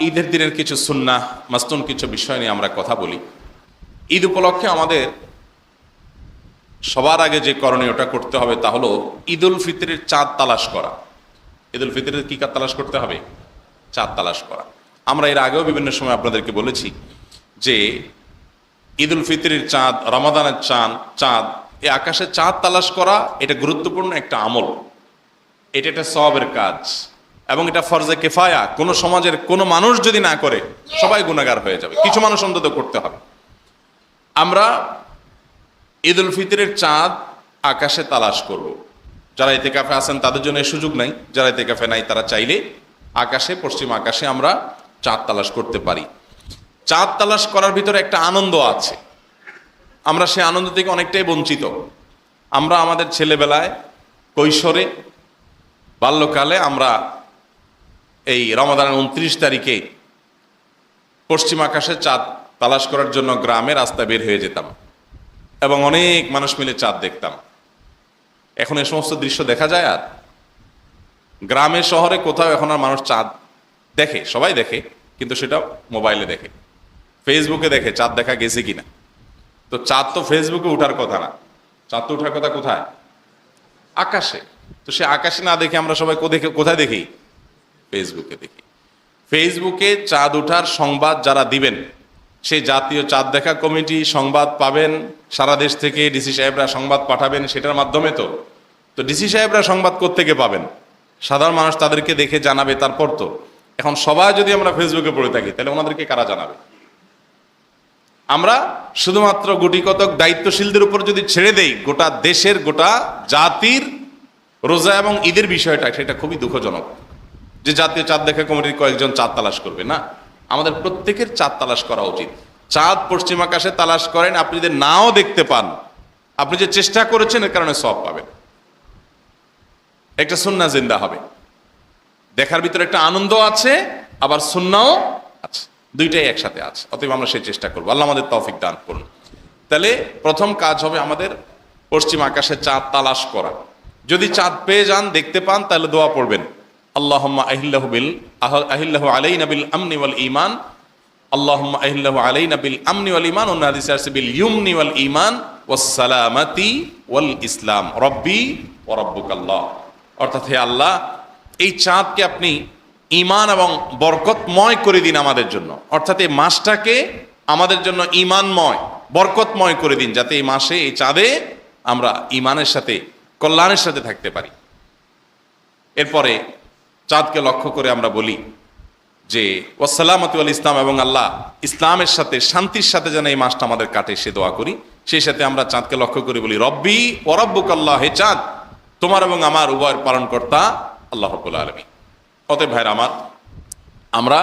ঈদের দিনের কিছু সুন্নাহ মাসনুন কিছু বিষয় নিয়ে আমরা কথা বলি। ঈদ উপলক্ষে আমাদের সবার আগে যে করণীয়টা করতে হবে তা হলো ঈদুল ফিতরের চাঁদ তালাশ করা। ঈদুল ফিতরের কি কাজ তালাশ করতে হবে? চাঁদ তালাশ করা। আমরা এর আগেও বিভিন্ন সময় আপনাদেরকে বলেছি যে ঈদুল ফিতরের চাঁদ, রমাদানের চাঁদ, এই আকাশে চাঁদ তালাশ করা এটা গুরুত্বপূর্ণ একটা আমল, এটা একটা সওয়াবের কাজ এবং এটা ফরজে কিফায়া। কোনো সমাজের কোনো মানুষ যদি না করে সবাই গুনাহগার হয়ে যাবে, কিছু মানুষ অন্তত করতে হবে। আমরা ঈদুল ফিতরের চাঁদ আকাশে তালাশ করব। যারা ইতিকাফে আছেন তাদের জন্য এই সুযোগ নাই, যারা ইতিকাফে নাই তারা চাইলে আকাশে, পশ্চিম আকাশে আমরা চাঁদ তালাশ করতে পারি। চাঁদ তালাশ করার ভিতরে একটা আনন্দ আছে, আমরা সেই আনন্দ থেকে অনেকটাই বঞ্চিত। আমরা আমাদের ছেলেবেলায়, কৈশোরে, বাল্যকালে আমরা এই রমাদানের 29 তারিখে পশ্চিম আকাশে চাঁদ তালাশ করার জন্য গ্রামে রাস্তায় বের হয়ে যেতাম এবং অনেক মানুষ মিলে চাঁদ দেখতাম। এখন এই সমস্ত দৃশ্য দেখা যায়? আর গ্রামে শহরে কোথাও এখন আর মানুষ চাঁদ দেখে? সবাই দেখে, কিন্তু সেটা মোবাইলে দেখে, ফেসবুকে দেখে চাঁদ দেখা গেছে কিনা। তো চাঁদ তো ফেসবুকে উঠার কথা না, চাঁদ তো উঠার কথা কোথায়? আকাশে। তো সে আকাশে না দেখে আমরা সবাই কোথায় দেখি? ফেসবুকে দেখি। ফেসবুকে চাঁদ উঠার সংবাদ যারা দিবেন, সেই জাতীয় চাঁদ দেখা কমিটি সংবাদ পাবেন সারা দেশ থেকে, ডিসি সাহেবরা সংবাদ পাঠাবেন সেটার মাধ্যমে। তো ডিসি সাহেবরা সংবাদ কোত্থেকে পাবেন? সাধারণ মানুষ তাদেরকে দেখে জানাবে। তারপর তো এখন সবাই যদি আমরা ফেসবুকে পড়ে থাকি তাহলে ওনাদেরকে কারা জানাবে? আমরা শুধুমাত্র গুটি কতক দায়িত্বশীলদের উপর যদি ছেড়ে দেই গোটা দেশের, গোটা জাতির রোজা এবং ঈদের বিষয়টা, সেটা খুবই দুঃখজনক যে জাতীয় চাঁদ দেখা কমিটির কয়েকজন চাঁদ তালাশ করবে। না, আমাদের প্রত্যেকের চাঁদ তালাশ করা উচিত। চাঁদ পশ্চিম আকাশে তালাশ করেন, আপনি যদি নাও দেখতে পান, আপনি যে চেষ্টা করেছেন এর কারণে সওয়াব পাবেন, একটা সুন্নাহ জিন্দা হবে। দেখার ভিতরে একটা আনন্দ আছে, আবার সুন্নাহও আছে, দুইটাই একসাথে আছে। অতএব আমরা সেই চেষ্টা করবো। আল্লাহ আমাদের তৌফিক দান করুন। তাহলে প্রথম কাজ হবে আমাদের পশ্চিম আকাশে চাঁদ তালাশ করা। যদি চাঁদ পেয়ে যান, দেখতে পান, তাহলে দোয়া পড়বেন, আল্লাহুম্মা আহিল্লাহু আলাইনা বিল আমনি ওয়াল ঈমান, আল্লাহুম্মা আহিল্লাহু আলাইনা বিল আমনি ওয়াল ঈমান, অন্য হাদিসে আছে বিল ইয়ুমনি ওয়াল ঈমান ওয়াস সালামাতি ওয়াল ইসলাম রব্বি ওয়া রাব্বুকাল্লাহ। অর্থাৎ হে আল্লাহ, এই চাঁদকে আপনি ঈমান এবং বরকতময় করে দিন আমাদের জন্য। অর্থাৎ এই মাসটাকে আমাদের জন্য ঈমানময়, বরকতময় করে দিন, যাতে এই মাসে, এই চাঁদে আমরা ঈমানের সাথে, কল্যাণের সাথে থাকতে পারি। এরপরে চাঁদকে লক্ষ্য করে আমরা বলি যে ওয়াসসালামাতু আল ইসলাম, এবং আল্লাহ ইসলামের সাথে, শান্তির সাথে যেন এই মাসটা আমাদের কাটে, সে দোয়া করি। সেই সাথে আমরা চাঁদকে লক্ষ্য করে বলি রব্বি ওয়া রাব্বুকাল্লাহ, হে চাঁদ, তোমার এবং আমার উভয়ের পালনকর্তা আল্লাহ রাব্বুল আলামিন। অতএব ভাইরা আমার, আমরা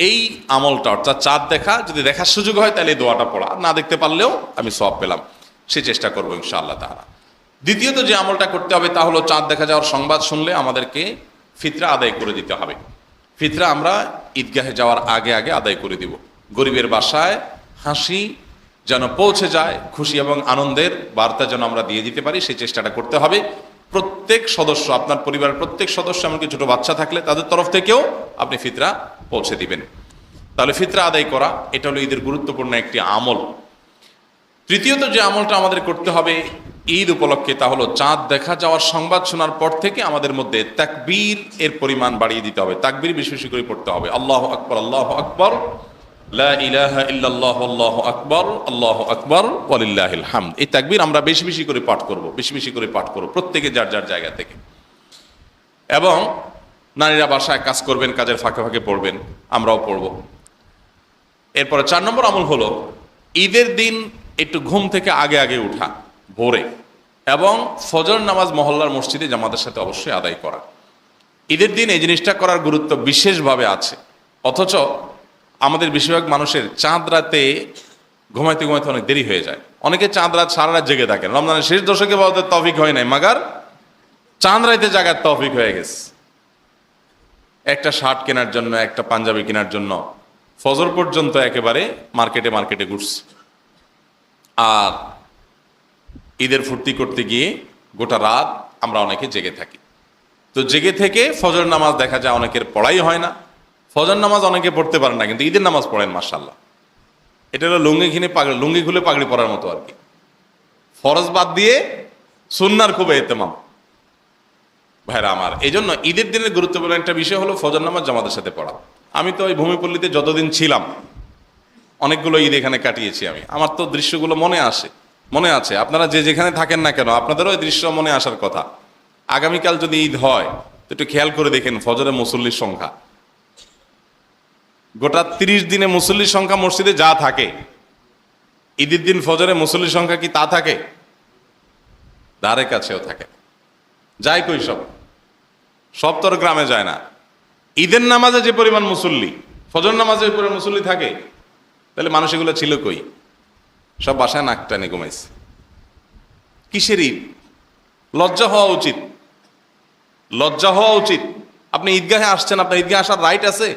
এই আমলটা, অর্থাৎ চাঁদ দেখা, যদি দেখার সুযোগ হয় তাহলে এই দোয়াটা পড়া, না দেখতে পারলেও আমি সওয়াব পেলাম, সে চেষ্টা করবো ইনশাআল্লাহ তাআলা। দ্বিতীয়ত যে আমলটা করতে হবে তা হলো চাঁদ দেখা যাওয়ার সংবাদ শুনলে আমাদেরকে ফিতরা আদায় করে দিতে হবে। ফিতরা আমরা ঈদগাহে যাওয়ার আগে আগে আদায় করে দিব। গরিবের বাসায় হাসি যেন পৌঁছে যায়, খুশি এবং আনন্দের বার্তা যেন আমরা দিয়ে দিতে পারি, সেই চেষ্টাটা করতে হবে। প্রত্যেক সদস্য, আপনার পরিবারের প্রত্যেক সদস্য, এমনকি ছোট বাচ্চা থাকলে তাদের তরফ থেকেও আপনি ফিতরা পৌঁছে দিবেন। তাহলে ফিতরা আদায় করা, এটা হলো ঈদের গুরুত্বপূর্ণ একটি আমল। তৃতীয়ত যে আমলটা আমাদের করতে হবে ঈদ উপলক্ষে, তা হলো চাঁদ দেখা যাওয়ার সংবাদ শোনার পর থেকে আমাদের মধ্যে তাকবীর এর পরিমাণ বাড়িয়ে দিতে হবে। তাকবীর বেশি বেশি করে পড়তে হবে। আল্লাহু আকবার, আল্লাহু আকবার, লা ইলাহা ইল্লাল্লাহু, আল্লাহু আকবার, আল্লাহু আকবার, ওয়ালিল্লাহিল হামদ। এই তাকবীর আমরা বেশি বেশি করে পাঠ করব, বেশি বেশি করে পাঠ করব, প্রত্যেকে যার যার জায়গা থেকে। এবং নারীরা বাসায় কাজ করবেন, কাজের ফাঁকে ফাঁকে পড়বেন, আমরাও পড়ব। এরপরে 4 নম্বর আমল হলো ঈদের দিন একটু ঘুম থেকে আগে আগে উঠা, ভোরে, এবং ফজর নামাজ মহল্লার মসজিদে জামাতের সাথে অবশ্যই আদায় করা। ঈদের দিন এই জিনিসটা করার গুরুত্ব বিশেষভাবে আছে। অথচ আমাদের বেশিরভাগ মানুষের চাঁদ রাতে ঘুমাইতে ঘুমাইতে অনেক দেরি হয়ে যায়। অনেকে চাঁদ রাত সারা রাত জেগে থাকেন। রমজানের শেষ দশকে বলতে তৌফিক হয় নাই, মাগার চাঁদ রাতে জাগার তৌফিক হয়ে গেছে। একটা শার্ট কেনার জন্য, একটা পাঞ্জাবি কেনার জন্য ফজর পর্যন্ত একেবারে মার্কেটে মার্কেটে ঘুরছে। আর ঈদের ফুর্তি করতে গিয়ে গোটা রাত আমরা অনেকে জেগে থাকি। তো জেগে থেকে ফজর নামাজ দেখা যায় অনেকের পড়াই হয় না, ফজর নামাজ অনেকে পড়তে পারেন না, কিন্তু ঈদের নামাজ পড়েন মাশাআল্লাহ। এটা হলো লুঙ্গি খুলে পাগড়ি পরার মতো আর কি। ফরজ বাদ দিয়ে সুন্নার খুব এহতেমাম ভাইরা আমার। এই জন্য ঈদের দিনের গুরুত্বপূর্ণ একটা বিষয় হলো ফজর নামাজ জামাতের সাথে পড়া। আমি তো ওই ভূমিপল্লীতে যতদিন ছিলাম অনেকগুলো ঈদ এখানে কাটিয়েছি আমি। আমার তো দৃশ্যগুলো মনে আছে। আপনারা যে যেখানে থাকেন না কেন আপনাদেরও ওই দৃশ্য মনে আসার কথা। আগামীকাল যদি ঈদ হয় তো একটু খেয়াল করে দেখেন ফজরে মুসল্লির সংখ্যা, গোটা 30 দিনে মুসল্লির সংখ্যা মসজিদে যা থাকে, ঈদের দিন ফজরে মুসল্লির সংখ্যা কি তা থাকে? ধারে কাছেও থাকে। যায় কই সব তো আর গ্রামে যায় না। ঈদের নামাজে যে পরিমাণ মুসল্লি, ফজর নামাজে ওই পরিমাণ মুসল্লি থাকে, তাহলে মানুষ এগুলো ছিল কই? সব বাসায় নাক টানে ঘুমাইছে। কিসের ঈদ? লজ্জা হওয়া উচিত। আপনি ঈদগাহে আসছেন, আপনার ঈদগাহে আসার রাইট আছে।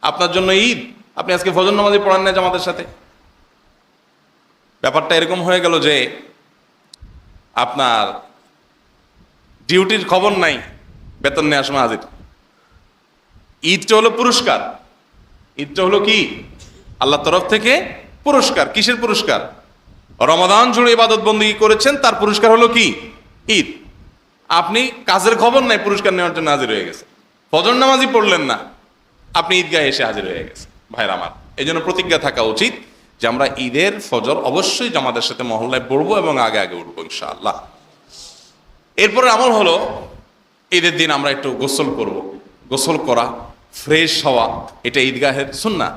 আপনার জন্য ঈদ, আপনি আজকে ফজর নামাজে পড়ান না জামাতের সাথে। ব্যাপারটা এরকম হয়ে গেল যে আপনার ডিউটির খবর নাই, বেতন নেওয়ার সময় হাজির। ঈদটা হলো পুরস্কার। ঈদটা হলো কি? আল্লাহর তরফ থেকে পুরস্কার। কিসের পুরস্কার? রমাদান জুড়ে ইবাদত বন্দেগী করেছেন, তার পুরস্কার হলো কি? ঈদ। আপনি কাজের খবর নাই, পুরস্কার নেওয়ার জন্য হাজির হয়ে গেছে। ফজর নামাজই পড়লেন না, আপনি ঈদগাহে এসে হাজির হয়ে গেছে। ভাইরা আমার, এই জন্য প্রতিজ্ঞা থাকা উচিত যে আমরা ঈদের ফজর অবশ্যই জামাতের সাথে মহল্লায় পড়বো এবং আগে আগে উঠবো ইনশাআল্লাহ। এরপরে আমল হলো ঈদের দিন আমরা একটু গোসল করব। গোসল করা, ফ্রেশ হওয়া, এটা ঈদগাহের সুন্নাহ।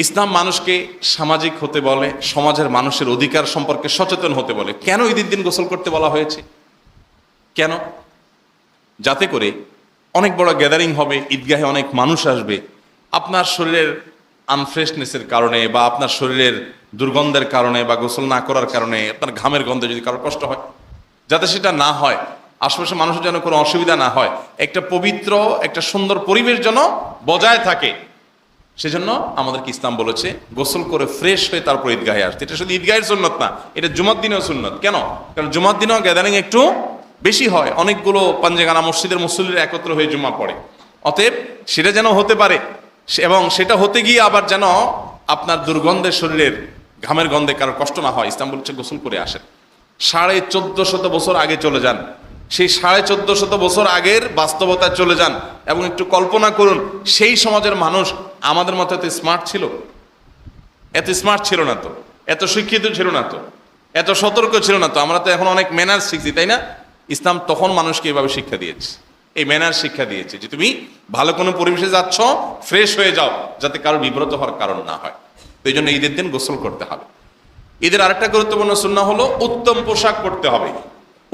ইসলাম মানুষকে সামাজিক হতে বলে, সমাজের মানুষের অধিকার সম্পর্কে সচেতন হতে বলে। কেন ঈদের দিন গোসল করতে বলা হয়েছে? কেন? যাতে করে অনেক বড় গ্যাদারিং হবে, ঈদগাহে অনেক মানুষ আসবে, আপনার শরীরের আনফ্রেশনেসের কারণে বা আপনার শরীরের দুর্গন্ধের কারণে বা গোসল না করার কারণে আপনার ঘামের গন্ধে যদি কারো কষ্ট হয়, যাতে সেটা না হয়, আশেপাশে মানুষের যেন কোনো অসুবিধা না হয়, একটা পবিত্র একটা সুন্দর পরিবেশ যেন বজায় থাকে, সেজন্য আমাদেরকে ইসলাম বলেছে গোসল করে ফ্রেশ হয়ে তারপর ঈদগাহে আসতে। এটা শুধু ঈদগাহের সুন্নত না, এটা জুমার দিনেও সুন্নত। কেন? কারণ জুমার দিনেও গ্যাদারিং একটু বেশি হয়, অনেকগুলো পাঞ্জেগানা মসজিদের মুসল্লিরা একত্র হয়ে জুমা পড়ে। অতএব সেটা যেন হতে পারে, এবং সেটা হতে গিয়ে আবার যেন আপনার দুর্গন্ধের শরীরের ঘামের গন্ধে কারোর কষ্ট না হয়, ইসলাম বলছে গোসল করে আসেন। 1450 বছর আগে চলে যান, সেই 1450 বছর আগের বাস্তবতায় চলে যান এবং একটু কল্পনা করুন সেই সমাজের মানুষ আমাদের মতো এত স্মার্ট ছিল? এত স্মার্ট ছিল না তো, এত শিক্ষিত ছিল না তো, এত সতর্ক ছিল না তো। আমরা তো এখন অনেক ম্যানার্স শিখছি, তাই না? ইসলাম তখন মানুষকে এভাবে শিক্ষা দিয়েছে, এই ম্যানার্স শিক্ষা দিয়েছে যে তুমি ভালো কোনো পরিবেশে যাচ্ছ, ফ্রেশ হয়ে যাও, যাতে কারো বিব্রত হওয়ার কারণ না হয়। তো এই জন্য ঈদের দিন গোসল করতে হবে। ঈদের আরেকটা গুরুত্বপূর্ণ সুন্নাহ হলো উত্তম পোশাক পরতে হবে।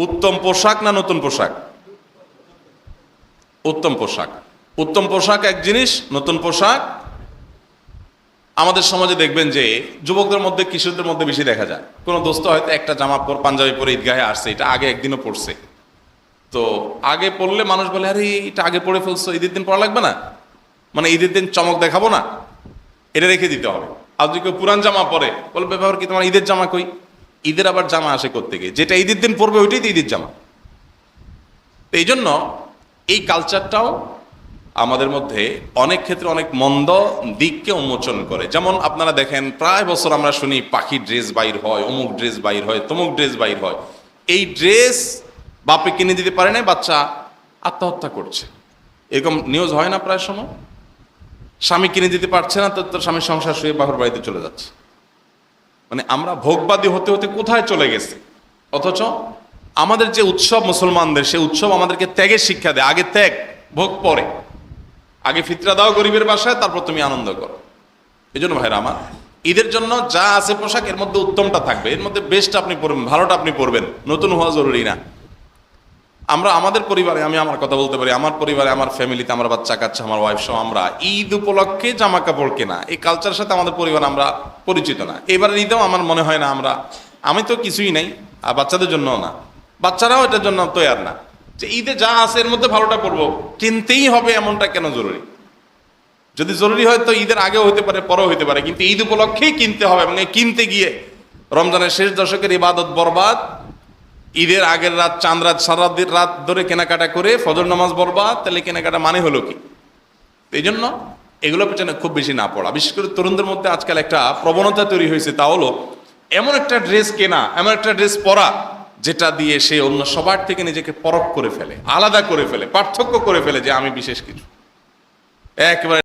উত্তম পোশাক না নতুন পোশাক? উত্তম পোশাক। উত্তম পোশাক এক জিনিস, নতুন পোশাক আমাদের সমাজে দেখবেন যে যুবকদের মধ্যে, কিশোরদের মধ্যে বেশি দেখা যায়। কোনো দোস্ত হয়তো একটা জামা পাঞ্জাবি পরে ঈদগাহে আসছে, এটা আগে একদিনও পড়ছে, তো আগে পড়লে মানুষ বলে আরে এটা আগে পড়ে ফেলছো, ঈদের দিন পড়া লাগবে না, মানে ঈদের দিন চমক দেখাবো না, এটা রেখে দিতে হবে। আর যদি কেউ পুরান জামা পরে বলবে ব্যাপার কি, তোমার ঈদের জামা কই? ঈদের আবার জামা আসে কোত্থেকে? যেটা ঈদের দিন পরবে ওইটাই তো ঈদের জামা। তো এই জন্য এই কালচারটাও আমাদের মধ্যে অনেক ক্ষেত্রে অনেক মন্দ দিককে উন্মোচন করে। যেমন আপনারা দেখেন প্রায় বছর আমরা শুনি পাখির ড্রেস বাইর হয়, অমুক ড্রেস বাইর হয়, তমুক ড্রেস বাইর হয়। এই ড্রেস বাপে কিনে দিতে পারে না, বাচ্চা আত্মহত্যা করছে, এরকম নিউজ হয় না প্রায় সময়? স্বামী কিনে দিতে পারছে না, তো স্বামীর সংসার শুয়ে বাপের বাড়িতে চলে যাচ্ছে। মানে আমরা ভোগবাদী হতে হতে কোথায় চলে গেছে। অথচ আমাদের যে উৎসব মুসলমানদের, সেই উৎসব আমাদেরকে ত্যাগের শিক্ষা দেয়। আগে ত্যাগ, ভোগ পরে। আগে ফিতরা দাও গরিবের বাসায়, তারপর তুমি আনন্দ করো। এই জন্য ভাইরা আমার, ঈদের জন্য যা আছে পোশাক, এর মধ্যে উত্তমটা থাকবে, এর মধ্যে বেস্ট আপনি পরবেন, ভালোটা আপনি পরবেন, নতুন হওয়া জরুরি না। আমরা আমাদের পরিবারে, আমি আমার কথা বলতে পারি, আমার পরিবারে, আমার ফ্যামিলিতে, আমার বাচ্চা কাচ্চা, আমার ওয়াইফ সহ আমরা ঈদ উপলক্ষে জামা কাপড় কেনা, এই কালচারের সাথে আমাদের পরিবার আমরা পরিচিত না। এবারের ঈদেও আমার মনে হয় না আমি তো কিছুই নাই, আর বাচ্চাদের জন্যও না, বাচ্চারাও এটার জন্য তৈয়ার না যে ঈদে যা আছে এর মধ্যে ভালোটা পরবো, কিনতেই হবে এমনটা কেন জরুরি? যদি জরুরি হয় তো ঈদের আগেও হতে পারে, পরেও হতে পারে, কিন্তু ঈদ উপলক্ষেই কিনতে হবে। এবং এই কিনতে গিয়ে রমজানের শেষ দশকের ইবাদত বরবাদ, ঈদের আগের রাত, চাঁদ রাত, সারা রাত ধরে কেনাকাটা করে ফজর নামাজ বরবাদ, তাহলে কেনাকাটা মানে হলো কি? এই জন্য এগুলোর পেছনে খুব বেশি না পড়া। বিশেষ করে তরুণদের মধ্যে আজকাল একটা প্রবণতা তৈরি হয়েছে, তা হলো এমন একটা ড্রেস কেনা, এমন একটা ড্রেস পরা যেটা দিয়ে সে অন্য সবার থেকে নিজেকে পরখ করে ফেলে, আলাদা করে ফেলে, পার্থক্য করে ফেলে যে আমি বিশেষ কিছু। একেবারে